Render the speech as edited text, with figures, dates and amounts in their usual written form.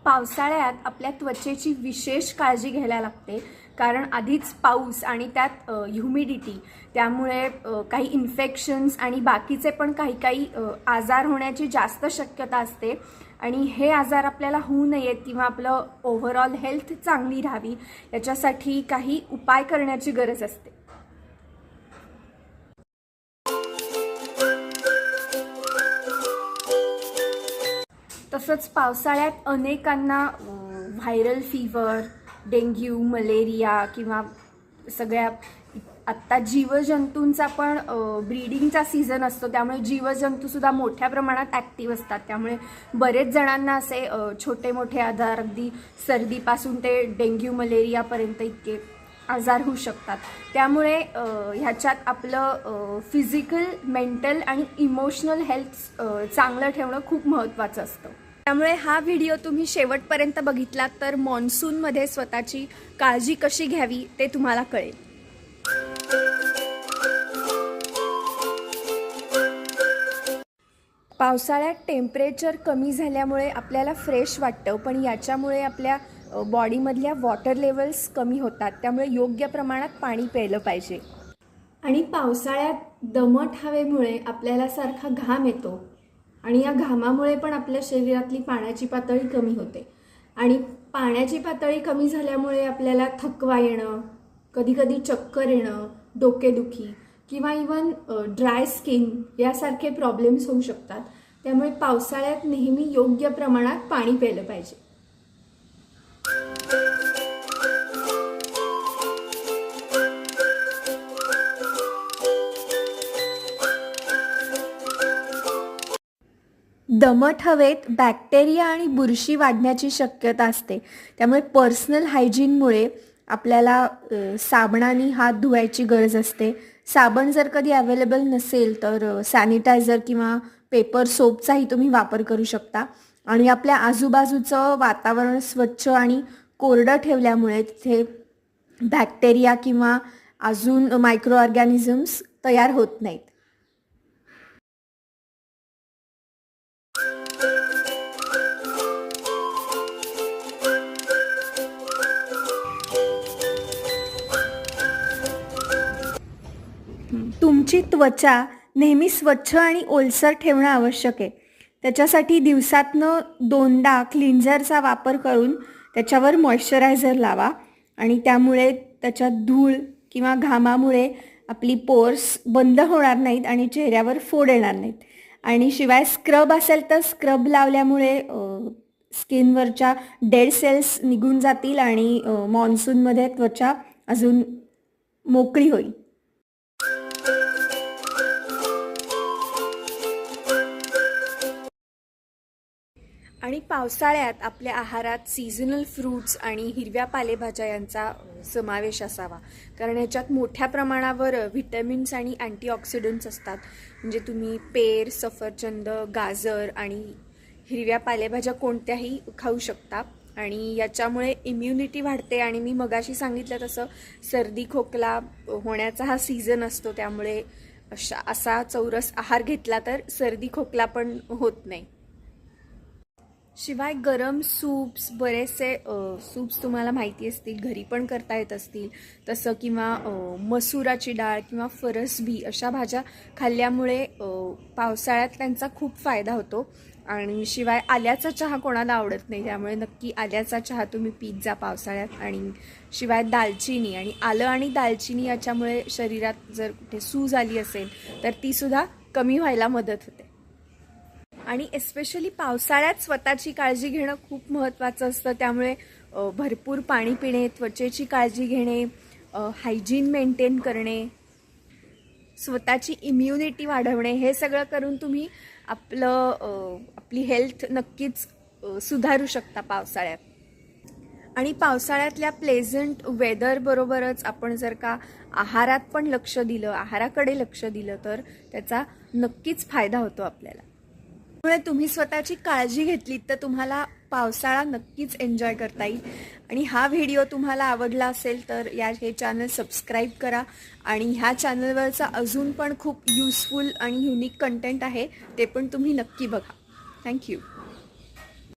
पावसाळ्यात आपल्या त्वचेची विशेष काळजी घ्यायला लागते, कारण आधीच पाऊस आणि त्यात ह्युमिडिटी, त्यामुळे काही इन्फेक्शन्स आणि बाकीचे पण काही आजार होण्याची जास्त शक्यता असते. आणि हे आजार आपल्याला होऊ नयेत किंवा आपलं ओव्हरऑल हेल्थ चांगली राहावी याच्यासाठी काही उपाय करण्याची गरज असते. तसंच पावसाळ्यात अनेकांना व्हायरल फीवर, डेंग्यू, मलेरिया किंवा सगळ्या आत्ता जीवजंतूंचा पण ब्रीडिंगचा सीझन असतो, त्यामुळे जीवजंतूसुद्धा मोठ्या प्रमाणात ॲक्टिव्ह असतात. त्यामुळे बरेच जणांना असे छोटे मोठे आजार, अगदी सर्दीपासून ते डेंग्यू मलेरियापर्यंत इतके आजार होऊ शकतात. त्यामुळे ह्याच्यात आपलं फिजिकल, मेंटल आणि इमोशनल हेल्थ चांगलं ठेवणं खूप महत्त्वाचं असतं. त्यामुळे हा व्हिडिओ तुम्ही शेवटपर्यंत बघितलात तर मॉन्सूनमध्ये स्वतःची काळजी कशी घ्यावी ते तुम्हाला कळेल. पावसाळ्यात टेम्परेचर कमी झाल्यामुळे आपल्याला फ्रेश वाटतं, पण याच्यामुळे आपल्या बॉडीमधल्या वॉटर लेवल्स कमी होतात. त्यामुळे योग्य प्रमाणात पाणी प्यायलं पाहिजे. आणि पावसाळ्यात दमट हवेमुळे आपल्याला सारखा घाम येतो आणि या घामामुळे पण आपल्या शरीरातली पाण्याची पातळी कमी होते. आणि पाण्याची पातळी कमी झाल्यामुळे आपल्याला थकवा येणं, कधीकधी चक्कर येणं, डोकेदुखी किंवा इवन ड्राय स्किन यासारखे प्रॉब्लेम्स होऊ शकतात. त्यामुळे पावसाळ्यात नेहमी योग्य प्रमाणात पाणी प्यायलं पाहिजे. दमट हवेत बॅक्टेरिया आणि बुरशी वाढण्याची शक्यता असते. त्यामुळे पर्सनल हायजीनमुळे आपल्याला साबणाने हात धुवायची गरज असते. साबण जर कधी अवेलेबल नसेल तर सॅनिटायझर किंवा पेपर सोपचाही तुम्ही वापर करू शकता. आणि आपल्या आजूबाजूचं वातावरण स्वच्छ आणि कोरडं ठेवल्यामुळे तिथे बॅक्टेरिया किंवा अजून मायक्रो ऑर्गॅनिझम्स तयार होत नाहीत. तुमची त्वचा नेहमी स्वच्छ आणि ओलसर ठेवणं आवश्यक आहे. त्याच्यासाठी दिवसातनं 2दा क्लिन्झरचा वापर करून त्याच्यावर मॉइश्चरायझर लावा आणि त्यामुळे त्याच्यात धूळ किंवा घामामुळे आपली पोर्स बंद होणार नाहीत आणि चेहऱ्यावर फोड येणार नाहीत. आणि शिवाय स्क्रब असेल तर स्क्रब लावल्यामुळे स्किनवरच्या डेड सेल्स निघून जातील आणि मॉन्सूनमध्ये त्वचा अजून मोकळी होईल. आणि पावसाळ्यात आपल्या आहारात सीझनल फ्रूट्स आणि हिरव्या पालेभाज्या यांचा समावेश असावा, कारण याच्यात मोठ्या प्रमाणावर व्हिटॅमिन्स आणि अँटीऑक्सिडंट्स असतात. म्हणजे तुम्ही पेर, सफरचंद, गाजर आणि हिरव्या पालेभाज्या कोणत्याही खाऊ शकता. आणि याच्यामुळे इम्युनिटी वाढते आणि मी मगाशी सांगितलं तसं सर्दी खोकला होण्याचा हा सीझन असतो. त्यामुळे असा चौरस आहार घेतला तर सर्दी खोकला पण होत नाही. शिवाय गरम सूप्स, बरेचसे सूप्स तुम्हाला माहिती असतील, घरी पण करता येत असतील तसं, किंवा मसुराची डाळ किंवा फरसबी अशा भाज्या खाल्ल्यामुळे पावसाळ्यात त्यांचा खूप फायदा होतो. आणि शिवाय आल्याचा चहा कोणाला आवडत नाही, त्यामुळे नक्की आल्याचा चहा तुम्ही पीत जा पावसाळ्यात. आणि शिवाय दालचिनी, आणि आलं आणि दालचिनी याच्यामुळे शरीरात जर कुठे सूज आली असेल तर तीसुद्धा कमी व्हायला मदत होते. आणि एस्पेशली पावसाळ्यात स्वतःची काळजी घेणं खूप महत्त्वाचं असतं. त्यामुळे भरपूर पाणी पिणे, त्वचेची काळजी घेणे, हायजीन मेंटेन करणे, स्वतःची इम्युनिटी वाढवणे, हे सगळं करून तुम्ही आपली हेल्थ नक्कीच सुधारू शकता पावसाळ्यात. आणि पावसाळ्यातल्या प्लेझंट वेदरबरोबरच आपण जर का आहाराकडे लक्ष दिलं तर त्याचा नक्कीच फायदा होतो आपल्याला. त्यामुळे तुम्ही स्वतःची काळजी घेतलीत तर तुम्हाला पावसाळा नक्कीच एन्जॉय करता येईल. आणि हा व्हिडिओ तुम्हाला आवडला असेल तर हे चॅनल सबस्क्राईब करा. आणि ह्या चॅनलवरचा अजून पण खूप युजफुल आणि युनिक कंटेंट आहे, ते पण तुम्ही नक्की बघा. थँक्यू.